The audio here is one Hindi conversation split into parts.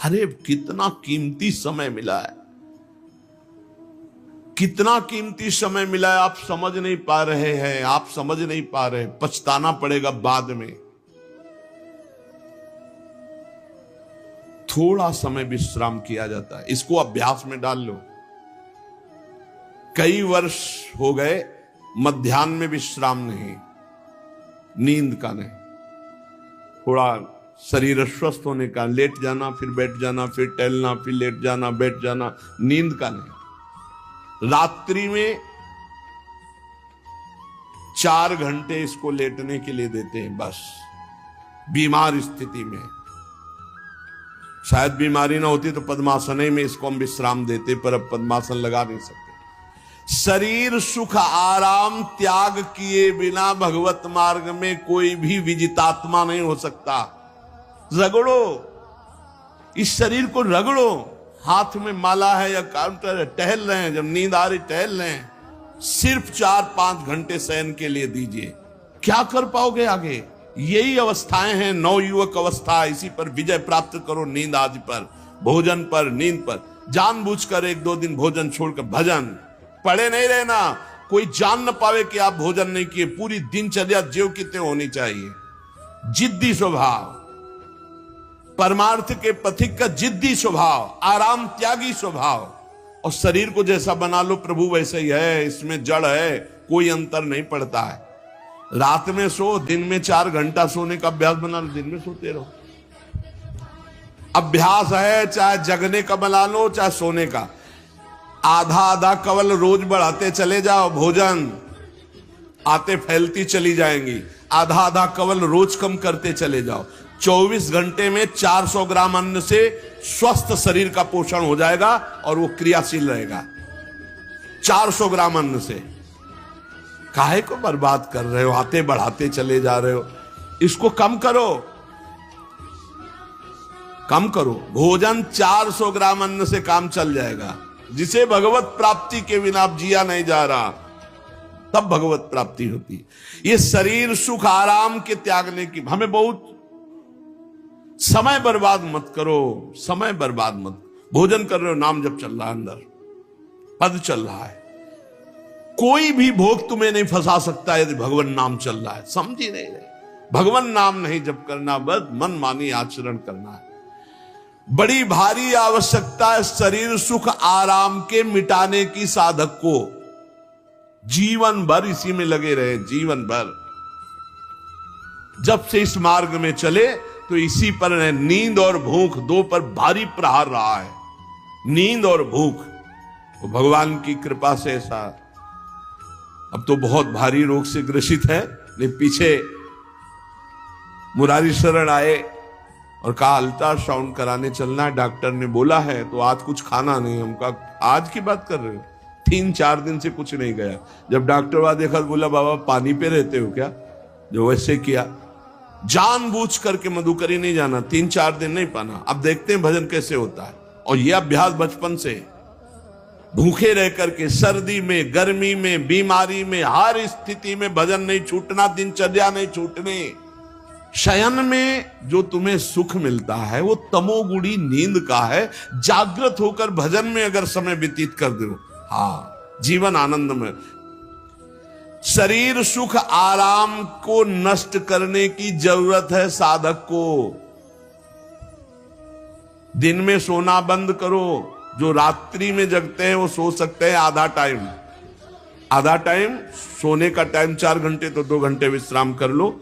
अरे कितना कीमती समय मिला है, कितना कीमती समय मिला है। आप समझ नहीं पा रहे हैं, आप समझ नहीं पा रहे, पछताना पड़ेगा बाद में। थोड़ा समय विश्राम किया जाता है, इसको अभ्यास में डाल लो। कई वर्ष हो गए मध्याह्न में विश्राम नहीं, नींद का नहीं, थोड़ा शरीर स्वस्थ होने का, लेट जाना फिर बैठ जाना, फिर टहलना, फिर लेट जाना बैठ जाना, नींद का नहीं। रात्रि में 4 घंटे इसको लेटने के लिए देते हैं बस। बीमार स्थिति में, शायद बीमारी ना होती तो पद्मासन में इसको हम विश्राम देते, पर अब पद्मासन लगा नहीं सकते। शरीर सुख आराम त्याग किए बिना भगवत मार्ग में कोई भी विजितात्मा नहीं हो सकता। रगड़ो, इस शरीर को रगड़ो। हाथ में माला है या काउंटर है, टहल रहे हैं, जब नींद आ रही टहल रहे हैं, सिर्फ 4-5 घंटे शयन के लिए दीजिए। क्या कर पाओगे आगे? यही अवस्थाएं हैं, नवयुवक अवस्था। इसी पर विजय प्राप्त करो। नींद आदि पर, भोजन पर, नींद पर जानबूझकर 1-2 दिन भोजन छोड़कर भजन पड़े नहीं रहना। कोई जान न पावे कि आप भोजन नहीं किए। पूरी दिनचर्या ज्यों की त्यों होनी चाहिए। जिद्दी स्वभाव, परमार्थ के पथिक का जिद्दी स्वभाव, आराम त्यागी स्वभाव। और शरीर को जैसा बना लो प्रभु वैसे ही है, इसमें जड़ है, कोई अंतर नहीं पड़ता है। रात में सो, दिन में 4 घंटा सोने का अभ्यास बना लो, दिन में सोते रहो। अभ्यास है, चाहे जगने का बना लो चाहे सोने का। आधा आधा कवल रोज बढ़ाते चले जाओ, भोजन आते फैलती चली जाएंगी। आधा आधा कवल रोज कम करते चले जाओ। 24 घंटे में 400 ग्राम अन्न से स्वस्थ शरीर का पोषण हो जाएगा और वो क्रियाशील रहेगा। 400 ग्राम अन्न से काहे को बर्बाद कर रहे हो? आते बढ़ाते चले जा रहे हो। इसको कम करो, कम करो। भोजन 400 ग्राम अन्न से काम चल जाएगा। जिसे भगवत प्राप्ति के बिना जिया नहीं जा रहा, तब भगवत प्राप्ति होती। ये शरीर सुख आराम के त्यागने की, हमें बहुत समय बर्बाद मत करो, समय बर्बाद मत। भोजन कर रहे हो, नाम जब चल रहा है, अंदर पद चल रहा है। कोई भी भोग तुम्हें नहीं फंसा सकता यदि भगवान नाम चल रहा है। समझ ही नहीं रहे। भगवान नाम नहीं जब करना, बस मन मानी आचरण करना है। बड़ी भारी आवश्यकता है शरीर सुख आराम के मिटाने की साधक को। जीवन भर इसी में लगे रहे, जीवन भर। जब से इस मार्ग में चले तो इसी पर है। नींद और भूख 2 पर भारी प्रहार रहा है। नींद और भूख, तो भगवान की कृपा से ऐसा। अब तो बहुत भारी रोग से ग्रसित है, लेकिन पीछे मुरारी शरण आए और कहा अल्ट्रासाउंड कराने चलना है, डॉक्टर ने बोला है, तो आज कुछ खाना नहीं। हम कहा आज की बात कर रहे हो? 3-4 दिन से कुछ नहीं गया। जब डॉक्टर वहां देखा तो बोला बाबा पानी पे रहते हो क्या? जो वैसे किया, जानबूझ करके मधुकरी नहीं जाना, 3-4 दिन नहीं पाना। अब देखते हैं भजन कैसे होता है। और यह अभ्यास बचपन से, भूखे रह करके, सर्दी में, गर्मी में, बीमारी में, हर स्थिति में भजन नहीं छूटना, दिनचर्या नहीं छूटनी। शयन में जो तुम्हें सुख मिलता है वो तमोगुणी नींद का है। जागृत होकर भजन में अगर समय व्यतीत कर दो, हाँ, जीवन आनंद में। शरीर सुख आराम को नष्ट करने की जरूरत है साधक को। दिन में सोना बंद करो। जो रात्रि में जगते हैं वो सो सकते हैं आधा टाइम। आधा टाइम सोने का टाइम 4 घंटे, तो 2 घंटे विश्राम कर लो।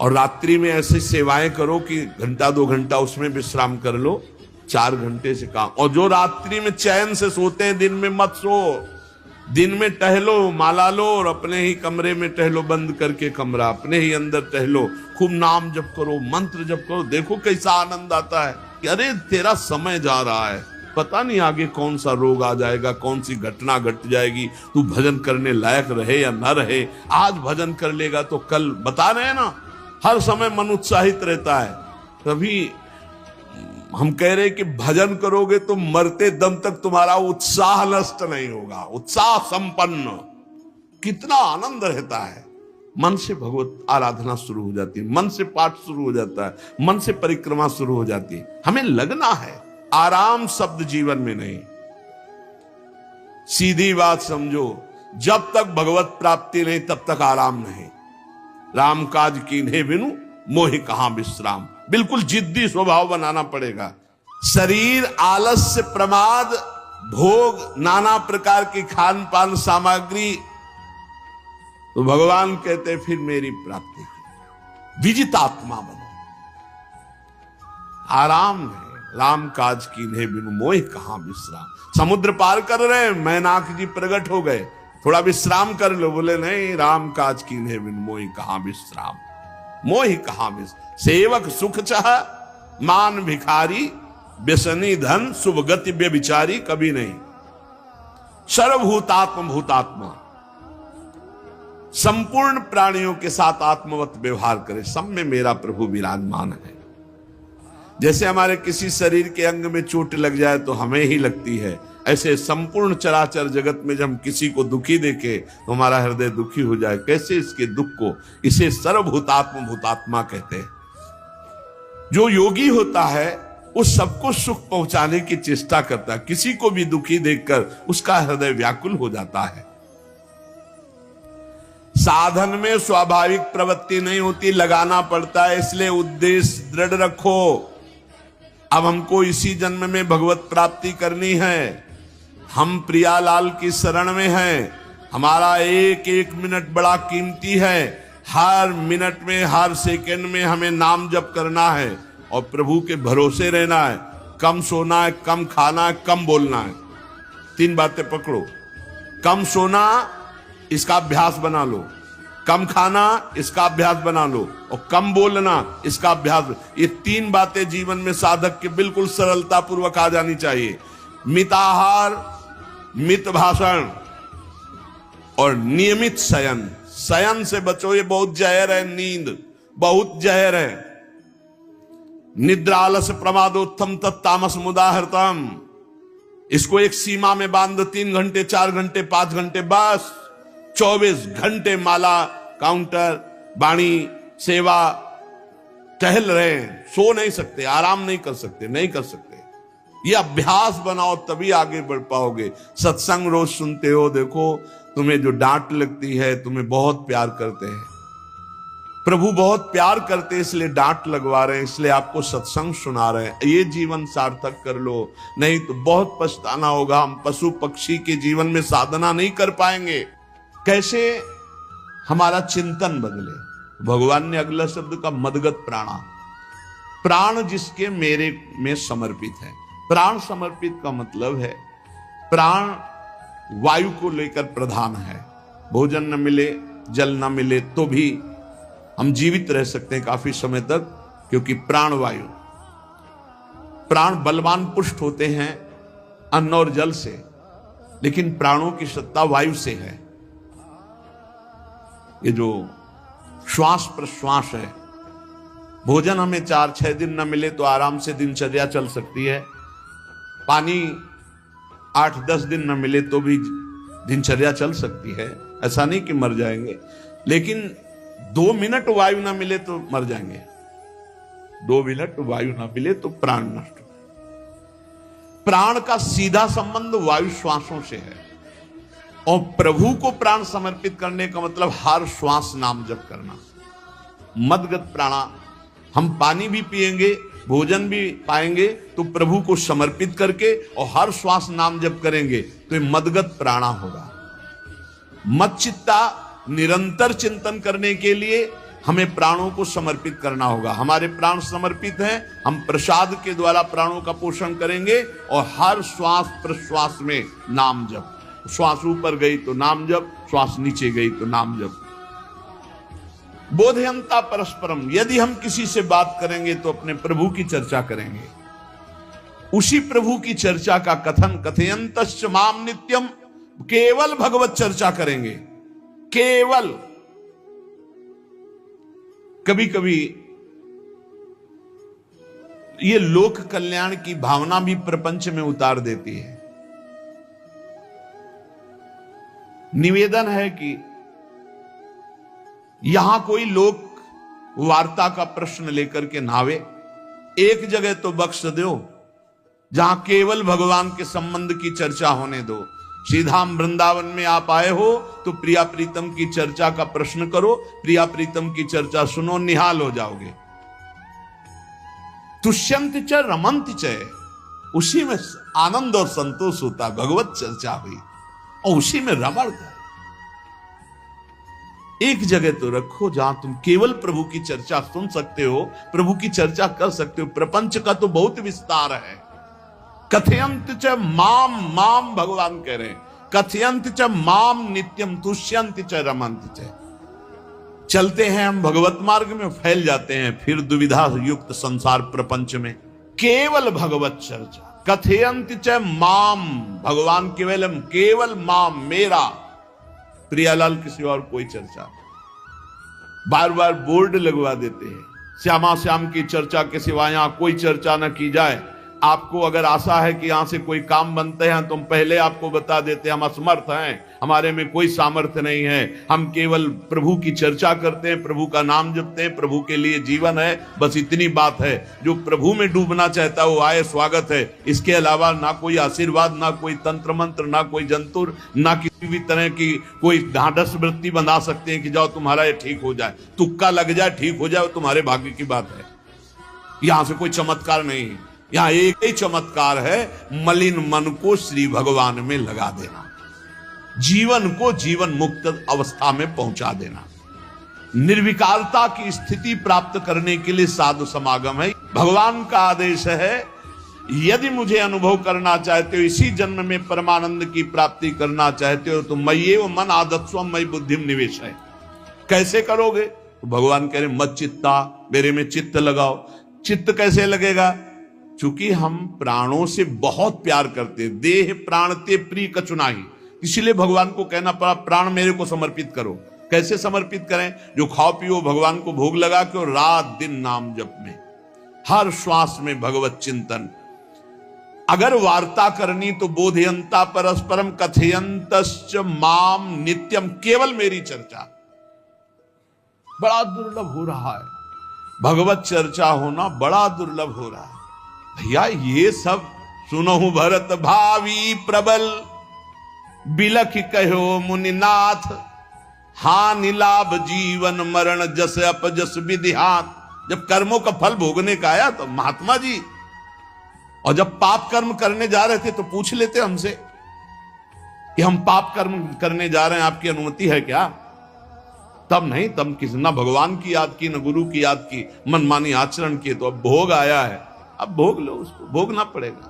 और रात्रि में ऐसी सेवाएं करो कि 1-2 घंटा उसमें विश्राम कर लो। 4 घंटे से काम। और जो रात्रि में चैन से सोते हैं, दिन में मत सो। दिन में टहलो, माला लो और अपने ही कमरे में टहलो, बंद करके कमरा, अपने ही अंदर टहलो। खूब नाम जप करो, मंत्र जप करो। देखो कैसा आनंद आता है कि अरे तेरा समय जा रहा है, पता नहीं आगे कौन सा रोग आ जाएगा, कौन सी घटना घट जाएगी, तू भजन करने लायक रहे या न रहे। आज भजन कर लेगा तो कल, बता रहे हैं ना, हर समय मन उत्साहित रहता है। तभी हम कह रहे कि भजन करोगे तो मरते दम तक तुम्हारा उत्साह नष्ट नहीं होगा। उत्साह संपन्न, कितना आनंद रहता है। मन से भगवत आराधना शुरू हो जाती है, मन से पाठ शुरू हो जाता है, मन से परिक्रमा शुरू हो जाती है। हमें लगना है, आराम शब्द जीवन में नहीं। सीधी बात समझो, जब तक भगवत प्राप्ति नहीं तब तक आराम नहीं। राम काज कीन्हे बिनु मोहि कहां विश्राम। बिल्कुल जिद्दी स्वभाव बनाना पड़ेगा। शरीर, आलस्य, प्रमाद, भोग, नाना प्रकार की खान पान सामग्री, तो भगवान कहते फिर मेरी प्राप्ति विजितात्मा बनो। आराम है, राम काज कीन्हे बिनु मोहि कहां विश्राम। समुद्र पार कर रहे, मैनाक जी प्रकट हो गए, थोड़ा विश्राम कर लो। बोले नहीं, राम काज कीन्हे बिनु मोहि कहां विश्राम। मोहि कहां विश्राम। सेवक सुख चाह, मान भिखारी, व्यसनी धन, शुभ गति व्यभिचारी, कभी नहीं। सर्वभूतात्म भूतात्मा, संपूर्ण प्राणियों के साथ आत्मवत व्यवहार करे, सब में मेरा प्रभु विराजमान है। जैसे हमारे किसी शरीर के अंग में चोट लग जाए तो हमें ही लगती है, ऐसे संपूर्ण चराचर जगत में जब हम किसी को दुखी देखे तो हमारा हृदय दुखी हो जाए। कैसे इसके दुख को, इसे सर्वभूतात्म भूतात्मा कहते हैं। जो योगी होता है उस सबको सुख पहुंचाने की चेष्टा करता है, किसी को भी दुखी देखकर उसका हृदय व्याकुल हो जाता है। साधन में स्वाभाविक प्रवृत्ति नहीं होती, लगाना पड़ता है, इसलिए उद्देश्य दृढ़ रखो। अब हमको इसी जन्म में भगवत प्राप्ति करनी है। हम प्रियालाल की शरण में हैं। हमारा एक एक मिनट बड़ा कीमती है। हर मिनट में, हर सेकंड में हमें नाम जप करना है और प्रभु के भरोसे रहना है। कम सोना है, कम खाना है, कम बोलना है। तीन बातें पकड़ो। कम सोना, इसका अभ्यास बना लो। कम खाना, इसका अभ्यास बना लो। और कम बोलना, इसका अभ्यास। ये तीन बातें जीवन में साधक के बिल्कुल सरलता पूर्वक आ जानी चाहिए। मिताहार, मित भाषण और नियमित शयन। शयन से बचो, ये बहुत जहर है। नींद बहुत जहर है। निद्रा आलस प्रमादोत्तम तत्तामस मुदाहृतम। इसको एक सीमा में बांध दो। 3 घंटे, 4 घंटे, 5 घंटे, बस 24 घंटे माला, काउंटर, वाणी, सेवा, टहल रहे हैं। सो नहीं सकते, आराम नहीं कर सकते, नहीं कर सकते। ये अभ्यास बनाओ तभी आगे बढ़ पाओगे। सत्संग रोज सुनते हो, देखो तुम्हें जो डांट लगती है, तुम्हें बहुत प्यार करते हैं। प्रभु बहुत प्यार करते हैं, इसलिए डांट लगवा रहे हैं, इसलिए आपको सत्संग सुना रहे हैं। ये जीवन सार्थक कर लो, नहीं तो बहुत पछताना होगा। हम पशु पक्षी के जीवन में साधना नहीं कर पाएंगे। कैसे हमारा चिंतन बदले। भगवान ने अगला शब्द का मदगत प्राणा। प्राण जिसके मेरे में समर्पित है। प्राण समर्पित का मतलब है प्राण वायु को लेकर प्रधान है। भोजन न मिले, जल न मिले तो भी हम जीवित रह सकते हैं काफी समय तक, क्योंकि प्राण वायु। प्राण बलवान पुष्ट होते हैं अन्न और जल से, लेकिन प्राणों की सत्ता वायु से है। ये जो श्वास प्रश्वास है, भोजन हमें 4-6 दिन न मिले तो आराम से दिनचर्या चल सकती है। पानी 8-10 दिन न मिले तो भी दिनचर्या चल सकती है। ऐसा नहीं कि मर जाएंगे, लेकिन 2 मिनट वायु ना मिले तो मर जाएंगे। 2 मिनट वायु ना मिले तो प्राण नष्ट। प्राण का सीधा संबंध वायु श्वासों से है। और प्रभु को प्राण समर्पित करने का मतलब हर श्वास नाम जप करना। मदगत प्राणा। हम पानी भी पिएंगे, भोजन भी पाएंगे तो प्रभु को समर्पित करके और हर श्वास नाम जप करेंगे तो ये मदगत प्राणा होगा। मत चित्ता, निरंतर चिंतन करने के लिए हमें प्राणों को समर्पित करना होगा। हमारे प्राण समर्पित हैं, हम प्रसाद के द्वारा प्राणों का पोषण करेंगे और हर श्वास प्रश्वास में नाम जप। श्वास ऊपर गई तो नाम जप, श्वास नीचे गई तो नाम जप। बोधयंता परस्परम। यदि हम किसी से बात करेंगे तो अपने प्रभु की चर्चा करेंगे। उसी प्रभु की चर्चा का कथन, कथयंतश्च माम नित्यम, केवल भगवत चर्चा करेंगे। केवल। कभी कभी ये लोक कल्याण की भावना भी प्रपंच में उतार देती है। निवेदन है कि यहां कोई लोक वार्ता का प्रश्न लेकर के नावे, एक जगह तो बख्श दो जहां केवल भगवान के संबंध की चर्चा होने दो। श्रीधाम वृंदावन में आप आए हो तो प्रिया प्रीतम की चर्चा का प्रश्न करो, प्रिया प्रीतम की चर्चा सुनो, निहाल हो जाओगे। तुष्यंत च रमंत च, उसी में आनंद और संतोष होता। भगवत चर्चा हुई और उसी में रमण कर। एक जगह तो रखो जहां तुम केवल प्रभु की चर्चा सुन सकते हो, प्रभु की चर्चा कर सकते हो। प्रपंच का तो बहुत विस्तार है। कथयंत च माम, माम भगवान कह रहे हैं, कथयंत च माम नित्यम तुष्यंत च रमंत च। चलते हैं हम भगवत मार्ग में, फैल जाते हैं फिर दुविधा युक्त संसार प्रपंच में। केवल भगवत चर्चा, कथयंत च माम, भगवान केवलम, केवल माम, मेरा, प्रियालाल किसी और कोई चर्चा। बार बार बोर्ड लगवा देते हैं, श्यामा श्याम की चर्चा के सिवा यहां कोई चर्चा न की जाए। आपको अगर आशा है कि यहां से कोई काम बनते हैं तो हम पहले आपको बता देते हैं, हम असमर्थ हैं, हमारे में कोई सामर्थ्य नहीं है। हम केवल प्रभु की चर्चा करते हैं, प्रभु का नाम जपते हैं, प्रभु के लिए जीवन है, बस इतनी बात है। जो प्रभु में डूबना चाहता है वो आए, स्वागत है। इसके अलावा ना कोई आशीर्वाद, ना कोई तंत्र मंत्र, ना कोई जंतुर, ना किसी भी तरह की कोई ढांढस वृत्ति बना सकते हैं कि जाओ तुम्हारा ये ठीक हो जाए, तुक्का लग जाए, ठीक हो जाए, तुम्हारे भाग्य की बात है। यहां से कोई चमत्कार नहीं है। यहां एक ही चमत्कार है, मलिन मन को श्री भगवान में लगा देना, जीवन को जीवन मुक्त अवस्था में पहुंचा देना। निर्विकारता की स्थिति प्राप्त करने के लिए साधु समागम है। भगवान का आदेश है, यदि मुझे अनुभव करना चाहते हो, इसी जन्म में परमानंद की प्राप्ति करना चाहते हो तो मय्येव मन आदत्स्व मयि बुद्धिम निवेश है। कैसे करोगे? तो भगवान कह रहे मत चित्ता, मेरे में चित्त लगाओ। चित्त कैसे लगेगा? चूंकि हम प्राणों से बहुत प्यार करते, देह प्राण ते प्रिय कछु नाही, इसलिए भगवान को कहना पड़ा प्राण मेरे को समर्पित करो। कैसे समर्पित करें? जो खाओ पियो भगवान को भोग लगा के, और रात दिन नाम जप में, हर श्वास में भगवत चिंतन। अगर वार्ता करनी तो बोधयंता परस्परम कथयंतश्च माम नित्यम, केवल मेरी चर्चा। बड़ा दुर्लभ हो रहा है, भगवत चर्चा होना बड़ा दुर्लभ हो रहा है। भैया ये सब सुनहु भरत भावी प्रबल, बिलख कहो मुनिनाथ, हानि लाभ जीवन मरण जस अपजस विधिहात। जब कर्मों का फल भोगने का आया तो महात्मा जी, और जब पाप कर्म करने जा रहे थे तो पूछ लेते हमसे कि हम पाप कर्म करने जा रहे हैं, आपकी अनुमति है क्या? तब नहीं, तब किसी न भगवान की याद की, न गुरु की याद की, मनमानी आचरण किए। तो अब भोग आया है, अब भोग लो, उसको भोगना पड़ेगा,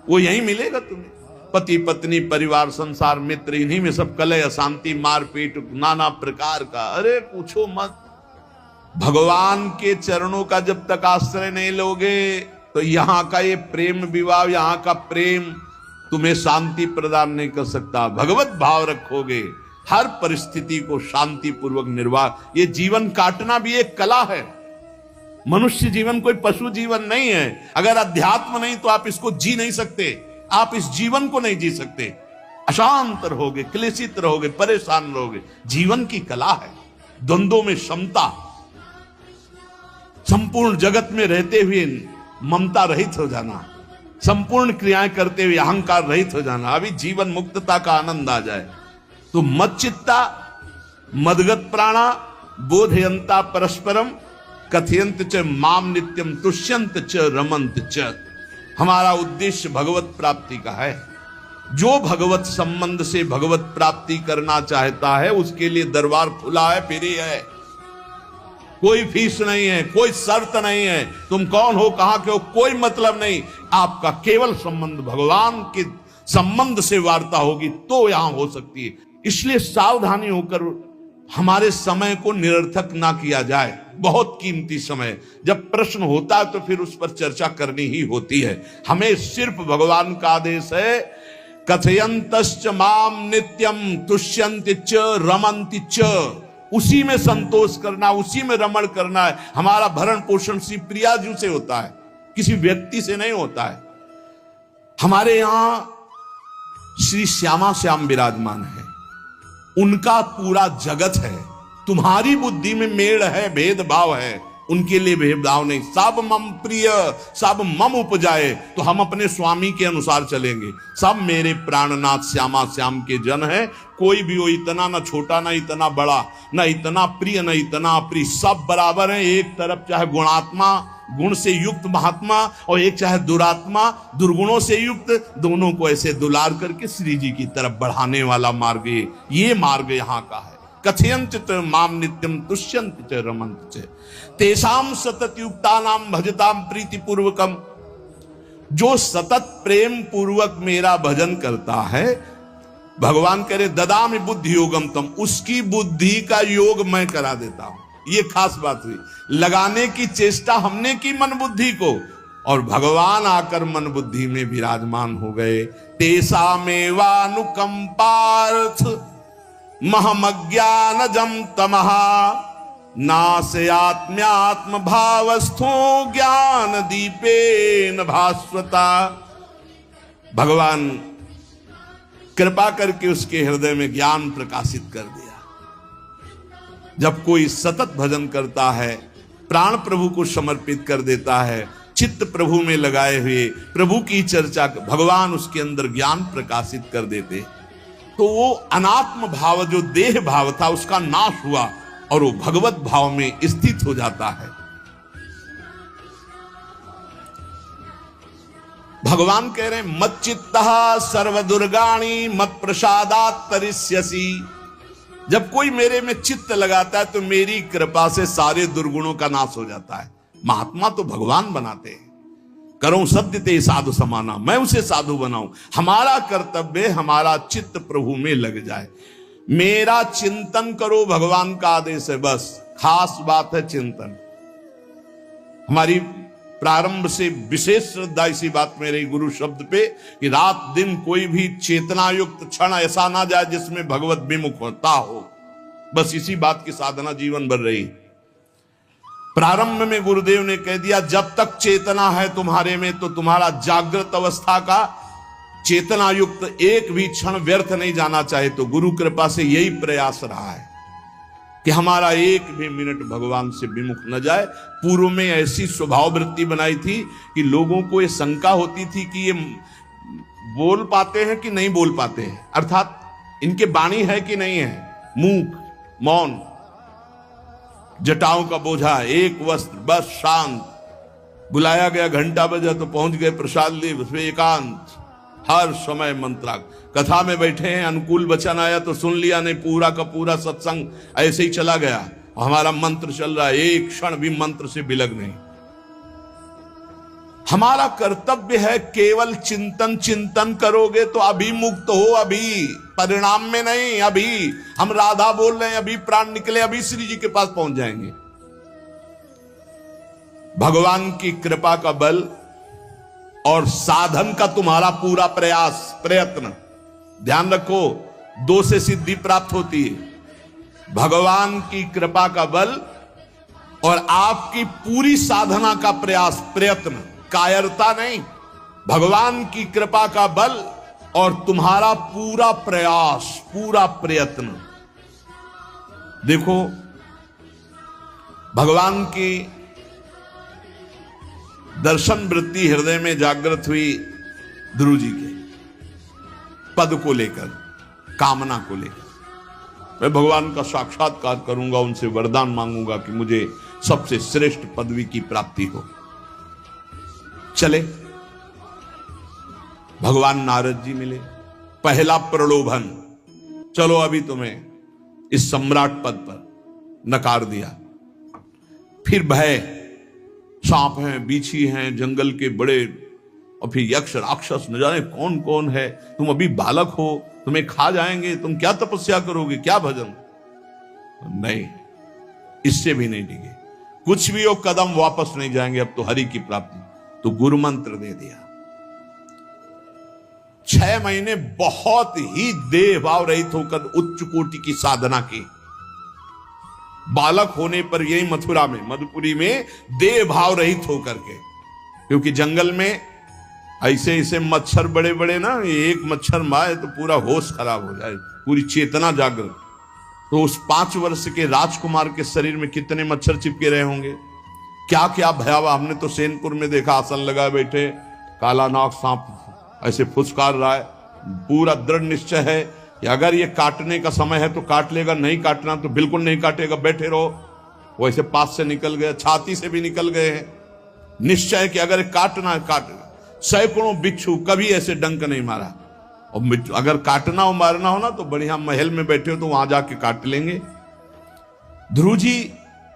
वो यही मिलेगा तुम्हें। पति पत्नी परिवार संसार मित्र, इन्हीं में सब कलह अशांति मारपीट नाना प्रकार का। अरे पूछो मत, भगवान के चरणों का जब तक आश्रय नहीं लोगे तो यहां का ये प्रेम विवाह, यहां का प्रेम तुम्हें शांति प्रदान नहीं कर सकता। भगवत भाव रखोगे, हर परिस्थिति को शांति पूर्वक निर्वाह। ये जीवन काटना भी एक कला है। मनुष्य जीवन कोई पशु जीवन नहीं है। अगर अध्यात्म नहीं तो आप इसको जी नहीं सकते, आप इस जीवन को नहीं जी सकते। अशांत रहोगे, क्लेशित रहोगे, परेशान रहोगे। जीवन की कला है द्वंद्वों में समता, संपूर्ण जगत में रहते हुए ममता रहित हो जाना, संपूर्ण क्रियाएं करते हुए अहंकार रहित हो जाना। अभी जीवन मुक्तता का आनंद आ जाए तो मत चित्ता मदगत प्राणा बोधयंता परस्परम कथयंत च माम नित्यम तुष्यंत च रमंत च। हमारा उद्देश्य भगवत प्राप्ति का है। जो भगवत संबंध से भगवत प्राप्ति करना चाहता है उसके लिए दरबार खुला है, फ्री है, कोई फीस नहीं है, कोई शर्त नहीं है। तुम कौन हो, कहां के हो, कोई मतलब नहीं। आपका केवल संबंध भगवान के संबंध से वार्ता होगी तो यहां हो सकती है। इसलिए सावधानी होकर हमारे समय को निरर्थक ना किया जाए। बहुत कीमती समय, जब प्रश्न होता है तो फिर उस पर चर्चा करनी ही होती है। हमें सिर्फ भगवान का आदेश है, कथयंतश्च माम नित्यम तुष्यंत च रमन्ति च। उसी में संतोष करना, उसी में रमण करना है। हमारा भरण पोषण श्री प्रिया जी से होता है, किसी व्यक्ति से नहीं होता है। हमारे यहां श्री श्यामा श्याम विराजमान है, उनका पूरा जगत है। तुम्हारी बुद्धि में मेड़ है, भेदभाव है, उनके लिए भेदभाव नहीं। सब मम प्रिय, सब मम उपजाए, तो हम अपने स्वामी के अनुसार चलेंगे। सब मेरे प्राणनाथ श्यामा श्याम के जन है, कोई भी हो, इतना ना छोटा ना इतना बड़ा, ना इतना प्रिय ना इतना अप्रिय, सब बराबर है। एक तरफ चाहे गुणात्मा, गुण से युक्त महात्मा, और एक चाहे दुरात्मा, दुर्गुणों से युक्त, दोनों को ऐसे दुलार करके श्री जी की तरफ बढ़ाने वाला मार्ग ये मार्ग यहाँ का है। कथयंत माम नित्यम तुष्यंत च रमंत च तेषाम सतत युक्तानाम भजताम प्रीति पूर्वकम। जो सतत प्रेम पूर्वक मेरा भजन करता है, भगवान कह रहे ददामि बुद्धि योगम तम, उसकी बुद्धि का योग मैं करा देता हूं। ये खास बात हुई, लगाने की चेष्टा हमने की मन बुद्धि को, और भगवान आकर मन बुद्धि में विराजमान हो गए। तेषामेवानुकंपार्थ महमज्ञानजं तमहा नाशयात्म्यात्म भावस्थो ज्ञान दीपेन भास्वता। भगवान कृपा करके उसके हृदय में ज्ञान प्रकाशित कर दिया। जब कोई सतत भजन करता है, प्राण प्रभु को समर्पित कर देता है, चित्त प्रभु में लगाए हुए प्रभु की चर्चा, भगवान उसके अंदर ज्ञान प्रकाशित कर देते, तो वो अनात्म भाव जो देह भाव था उसका नाश हुआ और वो भगवत भाव में स्थित हो जाता है। भगवान कह रहे हैं मत चित्तः सर्व दुर्गाणी मत प्रसादात् तरिष्यसि। जब कोई मेरे में चित्त लगाता है तो मेरी कृपा से सारे दुर्गुणों का नाश हो जाता है। महात्मा तो भगवान बनाते हैं। करो सत्य ते साधु समाना, मैं उसे साधु बनाऊं। हमारा कर्तव्य, हमारा चित्त प्रभु में लग जाए। मेरा चिंतन करो, भगवान का आदेश है। बस खास बात है चिंतन। हमारी प्रारंभ से विशेष श्रद्धा इसी बात में रही गुरु शब्द पे, कि रात दिन कोई भी चेतना युक्त क्षण ऐसा ना जाए जिसमें भगवत विमुख होता हो। बस इसी बात की साधना जीवन भर रही। प्रारंभ में गुरुदेव ने कह दिया जब तक चेतना है तुम्हारे में, तो तुम्हारा जागृत अवस्था का चेतना युक्त एक भी क्षण व्यर्थ नहीं जाना चाहे। तो गुरु कृपा से यही प्रयास रहा है कि हमारा एक भी मिनट भगवान से विमुख न जाए। पूर्व में ऐसी स्वभाव वृत्ति बनाई थी कि लोगों को ये शंका होती थी कि ये बोल पाते हैं कि नहीं बोल पाते हैं, अर्थात इनके वाणी है कि नहीं है। मूक, मौन, जटाओं का बोझा, एक वस्त्र, बस शांत। बुलाया गया, घंटा बजा तो पहुंच गए, प्रसाद लिए, उसमें एकांत, हर समय मंत्रा। कथा में बैठे हैं, अनुकूल वचन आया तो सुन लिया, नहीं पूरा का पूरा सत्संग ऐसे ही चला गया। हमारा मंत्र चल रहा है, एक क्षण भी मंत्र से बिलग नहीं। हमारा कर्तव्य है केवल चिंतन। चिंतन करोगे तो अभी मुक्त हो, अभी परिणाम में नहीं। अभी हम राधा बोल रहे हैं, अभी प्राण निकले, अभी श्री जी के पास पहुंच जाएंगे। भगवान की कृपा का बल और साधन का तुम्हारा पूरा प्रयास, प्रयत्न। ध्यान रखो, दो से सिद्धि प्राप्त होती है, भगवान की कृपा का बल और आपकी पूरी साधना का प्रयास, प्रयत्न, कायरता नहीं। भगवान की कृपा का बल और तुम्हारा पूरा प्रयास, पूरा प्रयत्न। देखो, भगवान की दर्शन वृत्ति हृदय में जागृत हुई ध्रुव जी के पद को लेकर, कामना को लेकर। मैं भगवान का साक्षात्कार करूंगा, उनसे वरदान मांगूंगा कि मुझे सबसे श्रेष्ठ पदवी की प्राप्ति हो। चले, भगवान नारद जी मिले। पहला प्रलोभन, चलो अभी तुम्हें इस सम्राट पद पर नकार दिया। फिर भय, सांप हैं, बीछी हैं, जंगल के बड़े, और फिर यक्ष राक्षस, न जाने कौन कौन है। तुम अभी बालक हो, तुम्हें खा जाएंगे, तुम क्या तपस्या करोगे, क्या भजन। नहीं, इससे भी नहीं डिगे। कुछ भी हो, कदम वापस नहीं जाएंगे, अब तो हरि की प्राप्ति। तो गुरु मंत्र दे दिया। 6 महीने बहुत ही देह भाव रहित होकर उच्च कोटि की साधना की। बालक होने पर यही मथुरा में, मधुपुरी में देह भाव रहित होकर के, क्योंकि जंगल में ऐसे ऐसे मच्छर बड़े बड़े ना, एक मच्छर मारे तो पूरा होश खराब हो जाए, पूरी चेतना जागृत। तो उस 5 वर्ष के राजकुमार के शरीर में कितने मच्छर चिपके रहे होंगे, क्या क्या भयावह। हमने तो सैनपुर में देखा, आसन लगाए बैठे काला नाग सांप ऐसे फुसकार रहा है। पूरा दृढ़ निश्चय है कि अगर ये काटने का समय है तो काट लेगा, नहीं काटना तो बिल्कुल नहीं काटेगा, बैठे रहो। वैसे पास से निकल गए, छाती से भी निकल गए हैं। निश्चय कि अगर काटना है काट। सैकड़ों बिच्छू कभी ऐसे डंक नहीं मारा। और अगर काटना हो मारना हो ना तो बढ़िया महल में बैठे हो तो वहां जाके काट लेंगे। ध्रुव जी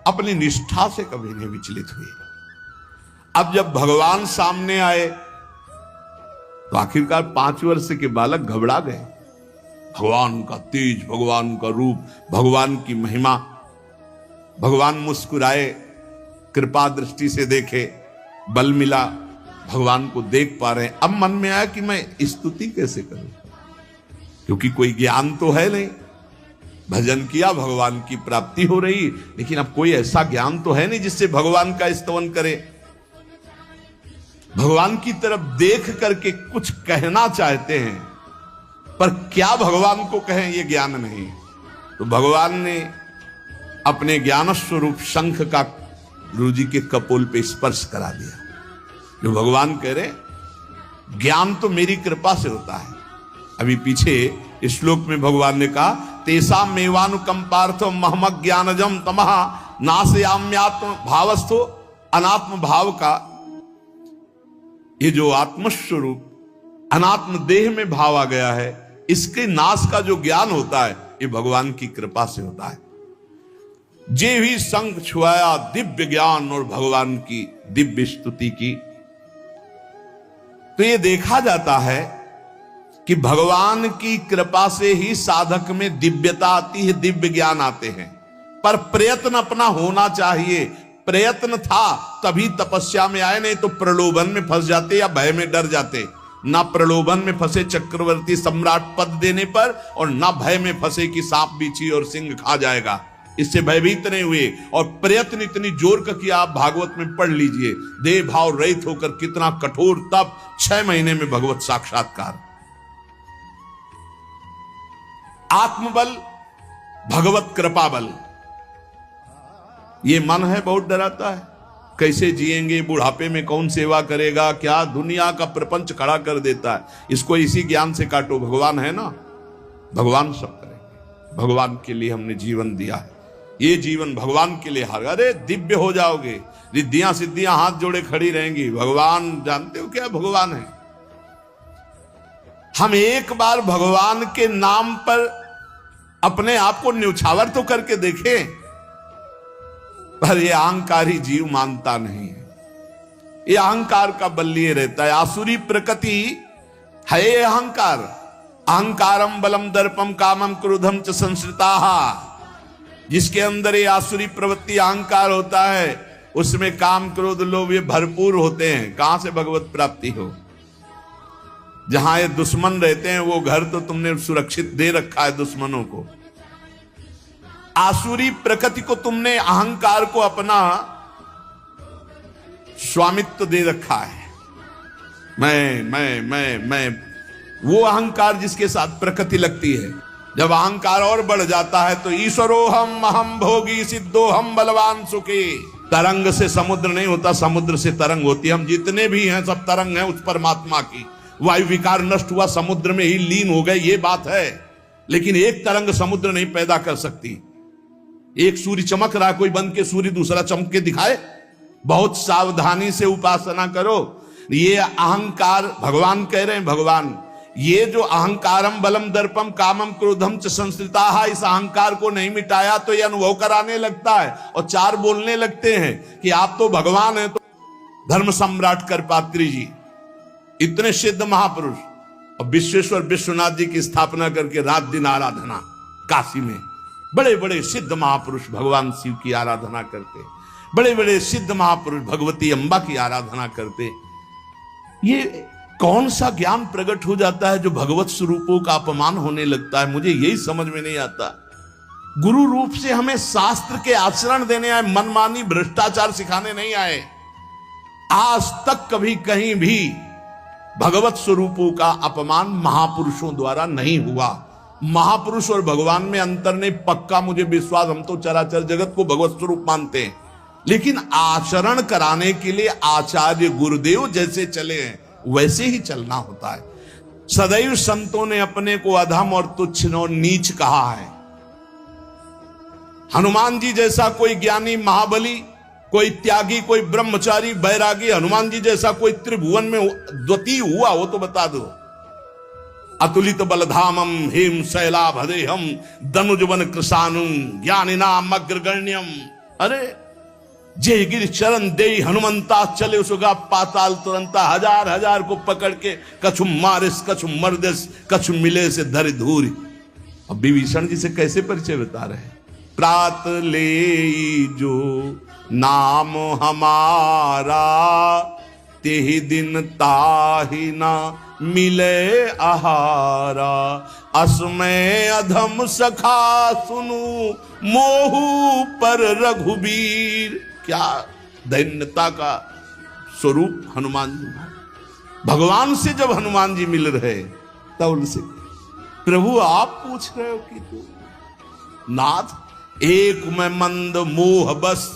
अपनी निष्ठा से कभी नहीं विचलित हुए। अब जब भगवान सामने आए तो आखिरकार 5 वर्ष के बालक घबरा गए। भगवान का तेज, भगवान का रूप, भगवान की महिमा। भगवान मुस्कुराए, कृपा दृष्टि से देखे, बल मिला, भगवान को देख पा रहे हैं। अब मन में आया कि मैं स्तुति कैसे करूं, क्योंकि कोई ज्ञान तो है नहीं। भजन किया, भगवान की प्राप्ति हो रही, लेकिन अब कोई ऐसा ज्ञान तो है नहीं जिससे भगवान का स्तवन करे। भगवान की तरफ देख करके कुछ कहना चाहते हैं, पर क्या भगवान को कहें ये ज्ञान नहीं। तो भगवान ने अपने ज्ञान स्वरूप शंख का गुरु जी के कपोल पे स्पर्श करा दिया। जो भगवान कह रहे, ज्ञान तो मेरी कृपा से होता है। अभी पीछे इस श्लोक में भगवान ने कहा, तेसा मेवानुकंपार्थो महमक ज्ञानजम तमः नाशयाम्यात्म भावस्थो। अनात्म भाव का ये जो आत्मस्वरूप अनात्म देह में भाव आ गया है, इसके नाश का जो ज्ञान होता है ये भगवान की कृपा से होता है। जे भी संग छुआया दिव्य ज्ञान और भगवान की दिव्य स्तुति की। तो ये देखा जाता है कि भगवान की कृपा से ही साधक में दिव्यता आती है, दिव्य ज्ञान आते हैं। पर प्रयत्न अपना होना चाहिए। प्रयत्न था तभी तपस्या में आए, नहीं तो प्रलोभन में फंस जाते या भय में डर जाते। ना प्रलोभन में फंसे चक्रवर्ती सम्राट पद देने पर, और ना भय में फंसे कि सांप बीछी और सिंह खा जाएगा, इससे भयभीत नहीं हुए। और प्रयत्न इतनी जोर का किया, आप भागवत में पढ़ लीजिए, देह भाव रहित होकर कितना कठोर तप, 6 महीने में भगवत साक्षात्कार। आत्मबल, भगवत कृपा बल। ये मन है बहुत डराता है, कैसे जिएंगे, बुढ़ापे में कौन सेवा करेगा, क्या दुनिया का प्रपंच खड़ा कर देता है। इसको इसी ज्ञान से काटो, भगवान है ना, भगवान सब करेंगे। भगवान के लिए हमने जीवन दिया है, ये जीवन भगवान के लिए हार। अरे दिव्य हो जाओगे, रिद्धियां सिद्धियां हाथ जोड़े खड़ी रहेंगी। भगवान जानते हो क्या भगवान है। हम एक बार भगवान के नाम पर अपने आप को न्यौछावर तो करके देखें, पर ये अहंकारी जीव मानता नहीं है। ये अहंकार का बल लिए रहता है। आसुरी प्रकृति है ये अहंकार। अहंकारम बलम दर्पम कामम क्रोधम च संश्रिताः। जिसके अंदर ये आसुरी प्रवृत्ति अहंकार होता है, उसमें काम क्रोध लोभ ये भरपूर होते हैं। कहां से भगवत प्राप्ति हो। जहां ये दुश्मन रहते हैं वो घर तो तुमने सुरक्षित दे रखा है दुश्मनों को। आसुरी प्रकृति को तुमने, अहंकार को अपना स्वामित्व दे रखा है। मैं वो अहंकार जिसके साथ प्रकृति लगती है। जब अहंकार और बढ़ जाता है तो ईश्वरोहम अहम भोगी सिद्धोहम बलवान सुखी। तरंग से समुद्र नहीं होता, समुद्र से तरंग होती है। हम जितने भी हैं सब तरंग हैं उस परमात्मा की। वायु विकार नष्ट हुआ, समुद्र में ही लीन हो गए, ये बात है। लेकिन एक तरंग समुद्र नहीं पैदा कर सकती। एक सूर्य चमक रहा, कोई बन के सूर्य दूसरा चमक के दिखाए। बहुत सावधानी से उपासना करो। ये अहंकार, भगवान कह रहे हैं, भगवान ये जो अहंकारम बलम दर्पम कामम क्रोधम च संश्रिताः, इस अहंकार को नहीं मिटाया तो ये अनुभव कराने लगता है और 4 बोलने लगते हैं कि आप तो भगवान हैं। तो धर्म सम्राट करपात्री जी इतने सिद्ध महापुरुष, और विश्वेश्वर विश्वनाथ जी की स्थापना करके रात दिन आराधना, काशी में बड़े बड़े सिद्ध महापुरुष भगवान शिव की आराधना करते, बड़े बड़े सिद्ध महापुरुष भगवती अम्बा की आराधना करते। ये कौन सा ज्ञान प्रकट हो जाता है जो भगवत स्वरूपों का अपमान होने लगता है। मुझे यही समझ में नहीं आता। गुरु रूप से हमें शास्त्र के आचरण देने आए, मनमानी भ्रष्टाचार सिखाने नहीं आए। आज तक कभी कहीं भी भगवत स्वरूपों का अपमान महापुरुषों द्वारा नहीं हुआ। महापुरुष और भगवान में अंतर नहीं, पक्का मुझे विश्वास, हम तो चराचर जगत को भगवत स्वरूप मानते हैं, लेकिन आचरण कराने के लिए आचार्य गुरुदेव जैसे चले हैं वैसे ही चलना होता है। सदैव संतों ने अपने को अधम और तुच्छ और नीच कहा है। हनुमान जी जैसा कोई ज्ञानी महाबली, कोई त्यागी, कोई ब्रह्मचारी बैरागी, हनुमान जी जैसा कोई त्रिभुवन में द्वितीय हुआ हो तो बता दो। अतुलित बलधामम हेम शैलाभदेहम दनुजवन कृशानुम ज्ञानिनाम अग्रगण्यम। अरे जय गिर चरण दे हनुमंता चले उसगा पाताल तुरंता, हजार हजार को पकड़ के कछु मारिस कछु मर्दिस कछु मिले से धर धूरी। अब विभीषण जी से कैसे परिचय बता रहे हैं। प्रात ले जो नाम हमारा तेहि दिन ताहि ना मिले आहारा। असमय अधम सखा सुनु मोहु पर रघुबीर। क्या दैन्यता का स्वरूप हनुमान जी। भगवान से जब हनुमान जी मिल रहे तब उनसे प्रभु आप पूछ रहे हो कि तू नाथ एक में मंद मोह बस,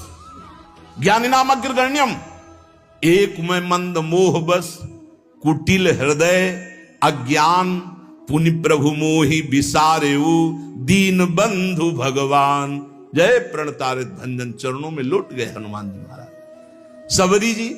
ज्ञानी नाम अग्रगण्यम, एक में मंद मोह बस, कुटिल हृदय अज्ञान, पुनि प्रभु मोहि विसारेऊ, दीन बंधु भगवान। जय प्रणतारित भंजन, चरणों में लौट गए हनुमान जी महाराज। सबरी जी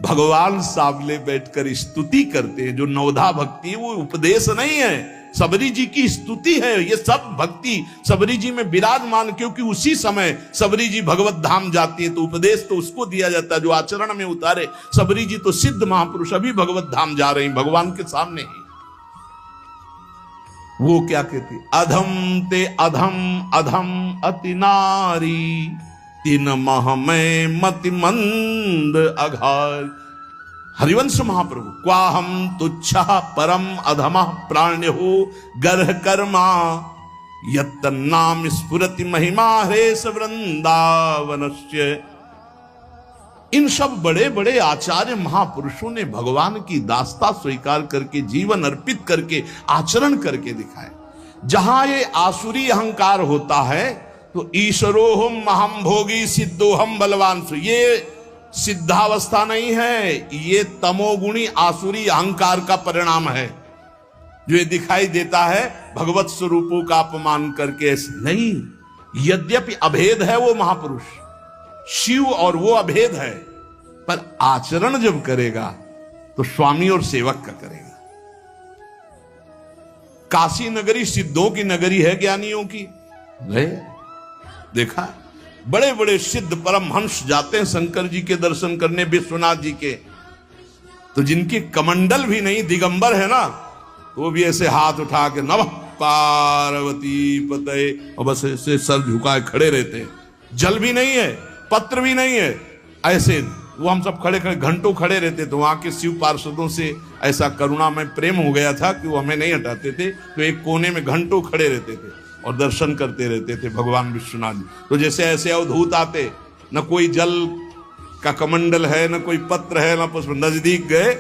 भगवान सामने बैठकर स्तुति करते हैं। जो नवधा भक्ति है वो उपदेश नहीं है, सबरी जी की स्तुति है। ये सब भक्ति सबरी जी में विराजमान, क्योंकि उसी समय सबरी जी भगवत धाम जाती है तो उपदेश तो उसको दिया जाता है जो आचरण में उतारे। सबरी जी तो सिद्ध महापुरुष अभी भगवत धाम जा रही भगवान के सामने ही। वो क्या कहती, अधम ते अधम अधम अति नारी, तीन मह में मति मंद अघार। हरिवंश महाप्रभु, क्वाहम तुच्छ परम अधम प्राण्यो गर्ह कर्मा, यत्तन्नाम स्फुरति महिमा हरेश वृंदावनस्य। इन सब बड़े बड़े आचार्य महापुरुषों ने भगवान की दास्ता स्वीकार करके जीवन अर्पित करके आचरण करके दिखाए। जहां ये आसुरी अहंकार होता है तो ईश्वरोहम महम भोगी सिद्धोहम बलवान, ये सिद्धावस्था नहीं है, ये तमोगुणी आसुरी अहंकार का परिणाम है जो ये दिखाई देता है भगवत स्वरूपों का अपमान करके। नहीं, यद्यपि अभेद है वो महापुरुष शिव और वो अभेद है, पर आचरण जब करेगा तो स्वामी और सेवक का करेगा। काशी नगरी सिद्धों की नगरी है, ज्ञानियों की है। देखा बड़े बड़े सिद्ध परमहंस जाते हैं शंकर जी के दर्शन करने, विश्वनाथ जी के, तो जिनके कमंडल भी नहीं, दिगंबर है ना, तो वो भी ऐसे हाथ उठा के नमः पार्वती पते, और बस ऐसे सर झुकाए खड़े रहते हैं। जल भी नहीं है, पत्र भी नहीं है, ऐसे वो हम सब खड़े खड़े घंटों खड़े रहते। तो वहां के शिव पार्षदों से ऐसा करुणा में प्रेम हो गया था कि वो हमें नहीं हटाते थे, तो एक कोने में घंटों खड़े रहते थे और दर्शन करते रहते थे भगवान विश्वनाथ जी। तो जैसे ऐसे अवधूत आते, न कोई जल का कमंडल है, न कोई पत्र है, न पुष्प, नजदीक गए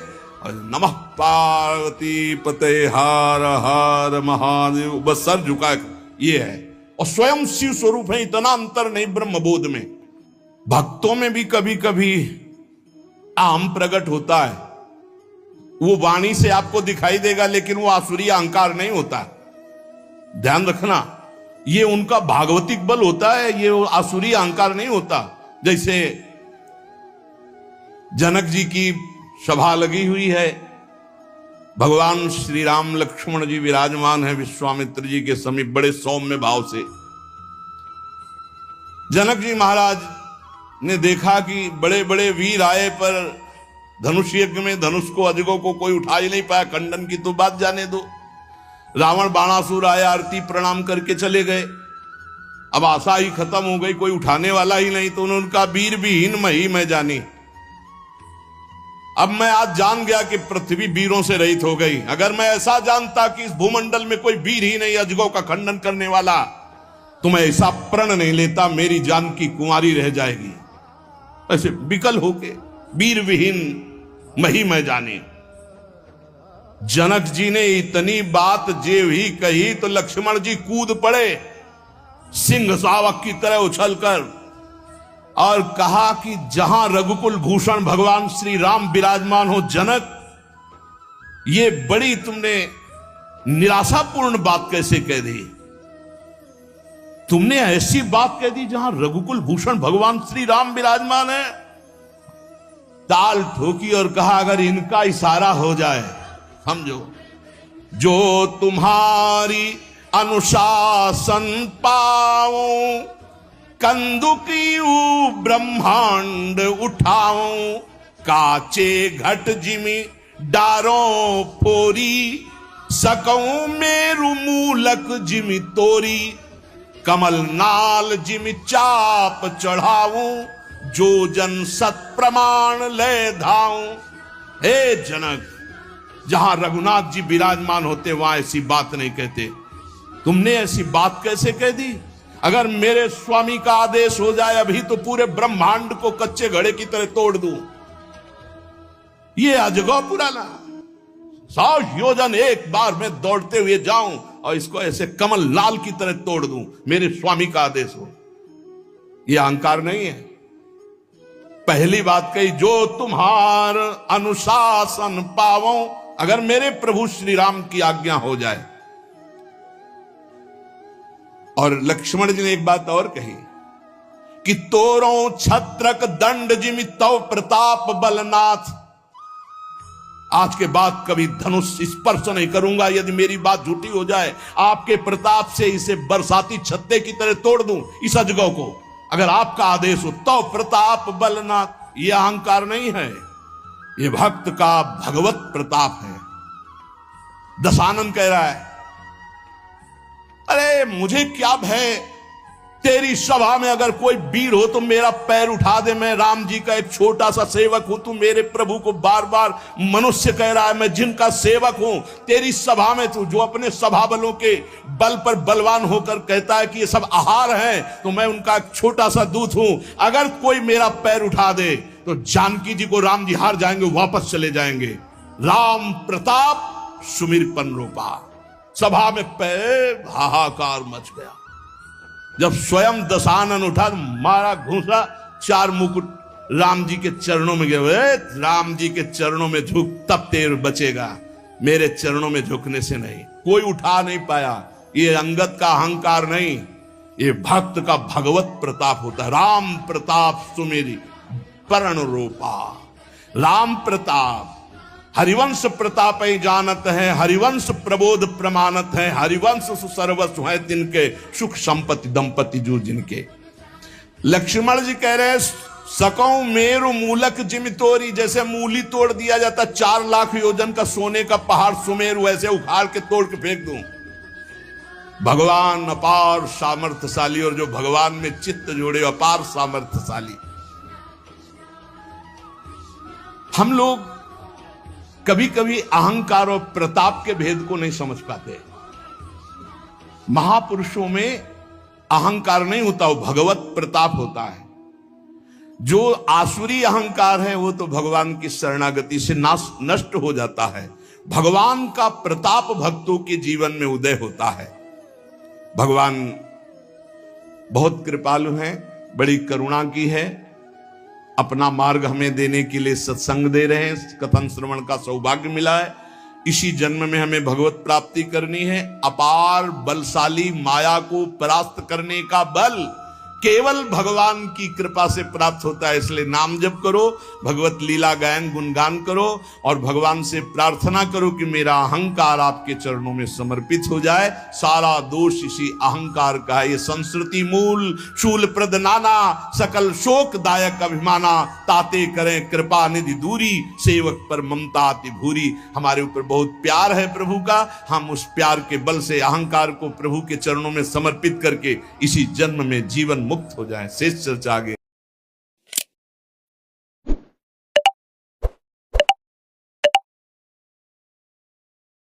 और नमः पार्वती पते हार हार महादेव, बस सर झुकाए, ये है। और स्वयं शिव स्वरूप है, इतना अंतर नहीं ब्रह्मबोध में। भक्तों में भी कभी कभी आम प्रकट होता है, वो वाणी से आपको दिखाई देगा, लेकिन वो आसुरी अहंकार नहीं होता। ध्यान रखना, ये उनका भागवतिक बल होता है, ये आसुरी अहंकार नहीं होता। जैसे जनक जी की सभा लगी हुई है, भगवान श्री राम लक्ष्मण जी विराजमान है विश्वामित्र जी के समीप बड़े सौम्य भाव से। जनक जी महाराज ने देखा कि बड़े बड़े वीर आए, पर धनुष यज्ञ में धनुष को अजगों को कोई उठा ही नहीं पाया, खंडन की तो बात जाने दो। रावण बाणासुर आया, आरती प्रणाम करके चले गए। अब आशा ही खत्म हो गई, कोई उठाने वाला ही नहीं, तो उन्होंने कहा वीर विहीन मही मैं जानी। अब मैं आज जान गया कि पृथ्वी वीरों से रहित हो गई। अगर मैं ऐसा जानता कि इस भूमंडल में कोई वीर ही नहीं अजगों का खंडन करने वाला, तो मैं ऐसा प्रण नहीं लेता, मेरी जान की कुंवारी रह जाएगी। ऐसे विकल होके वीर विहीन मही मैं जाने। जनक जी ने इतनी बात जे ही कही तो लक्ष्मण जी कूद पड़े सिंह शावक की तरह उछलकर और कहा कि जहां रघुकुल भूषण भगवान श्री राम विराजमान हो जनक, ये बड़ी तुमने निराशापूर्ण बात कैसे कह दी? तुमने ऐसी बात कह दी जहां रघुकुल भूषण भगवान श्री राम विराजमान है। ताल ठोकी और कहा अगर इनका इशारा हो जाए, समझो, जो तुम्हारी अनुशासन पाओ, कंदुकी ब्रह्मांड उठाओ, काचे घट जिमी डारों फोरी, सकऊं मेरु मूलक जिमी तोरी, कमल नाल जिमी चाप चढ़ाऊं, जो जन सत प्रमाण ले धाऊं। हे जनक, जहां रघुनाथ जी विराजमान होते वहां ऐसी बात नहीं कहते, तुमने ऐसी बात कैसे कह दी? अगर मेरे स्वामी का आदेश हो जाए अभी तो पूरे ब्रह्मांड को कच्चे घड़े की तरह तोड़ दूं। ये अजगौ पुराना 100 योजन एक बार में दौड़ते हुए जाऊं और इसको ऐसे कमल लाल की तरह तोड़ दूं, मेरे स्वामी का आदेश हो। यह अहंकार नहीं है। पहली बात कही, जो तुम्हार अनुशासन पावो, अगर मेरे प्रभु श्री राम की आज्ञा हो जाए। और लक्ष्मण जी ने एक बात और कही कि तोरों छत्रक दंड जिमि तव प्रताप बलनाथ, आज के बाद कभी धनुष स्पर्श नहीं करूंगा यदि मेरी बात झूठी हो जाए। आपके प्रताप से इसे बरसाती छत्ते की तरह तोड़ दूं इस अजगौ को, अगर आपका आदेश हो। तो प्रताप बलनाथ, यह अहंकार नहीं है, यह भक्त का भगवत प्रताप है। दशानंद कह रहा है, अरे मुझे क्या भय, तेरी सभा में अगर कोई वीर हो तो मेरा पैर उठा दे, मैं राम जी का एक छोटा सा सेवक हूं। तू मेरे प्रभु को बार बार मनुष्य कह रहा है, मैं जिनका सेवक हूं। तेरी सभा में तू जो अपने सभा बलों के बल पर बलवान होकर कहता है कि ये सब आहार है, तो मैं उनका एक छोटा सा दूत हूं। अगर कोई मेरा पैर उठा दे तो जानकी जी को राम जी हार जाएंगे, वापस चले जाएंगे। राम प्रताप सुमिरपन रूपा। सभा में पैर हाहाकार मच गया। जब स्वयं दशानन उठा तो मारा घूसा, 4 मुकुट राम जी के चरणों में गए। राम जी के चरणों में झुक, तब तेर बचेगा, मेरे चरणों में झुकने से नहीं। कोई उठा नहीं पाया। ये अंगद का अहंकार नहीं, ये भक्त का भगवत प्रताप होता है। राम प्रताप सुमेरी परण रूपा। राम प्रताप हरिवंश प्रताप जानत है, हरिवंश प्रबोध प्रमाणत है, हरिवंश सुसर्वस्व है तिनके, सुख संपत्ति दंपति जो जिनके। लक्ष्मण जी कह रहे, सकौ मेरु मूलक जिम तोरी, जैसे मूली तोड़ दिया जाता 4 लाख योजन का सोने का पहाड़ सुमेरु, वैसे उखाड़ के तोड़ के फेंक दूं। भगवान अपार सामर्थ्यशाली, और जो भगवान में चित्त जोड़े अपार सामर्थ्यशाली। हम लोग कभी कभी अहंकार और प्रताप के भेद को नहीं समझ पाते। महापुरुषों में अहंकार नहीं होता, वो भगवत प्रताप होता है। जो आसुरी अहंकार है वो तो भगवान की शरणागति से नष्ट हो जाता है। भगवान का प्रताप भक्तों के जीवन में उदय होता है। भगवान बहुत कृपालु हैं, बड़ी करुणा की है, अपना मार्ग हमें देने के लिए सत्संग दे रहे हैं। कथन श्रवण का सौभाग्य मिला है। इसी जन्म में हमें भगवत प्राप्ति करनी है। अपार बलशाली माया को परास्त करने का बल केवल भगवान की कृपा से प्राप्त होता है। इसलिए नाम जप करो, भगवत लीला गायन गुणगान करो और भगवान से प्रार्थना करो कि मेरा अहंकार आपके चरणों में समर्पित हो जाए। सारा दोष इसी अहंकार का है। ये संस्कृति मूल शूल प्रद नाना, सकल शोकदायक अभिमाना, ताते करें कृपा निधि दूरी, सेवक पर ममता अति भूरी। हमारे ऊपर बहुत प्यार है प्रभु का, हम उस प्यार के बल से अहंकार को प्रभु के चरणों में समर्पित करके इसी जन्म में जीवन मुक्त हो जाए। शेष चर्चा आगे।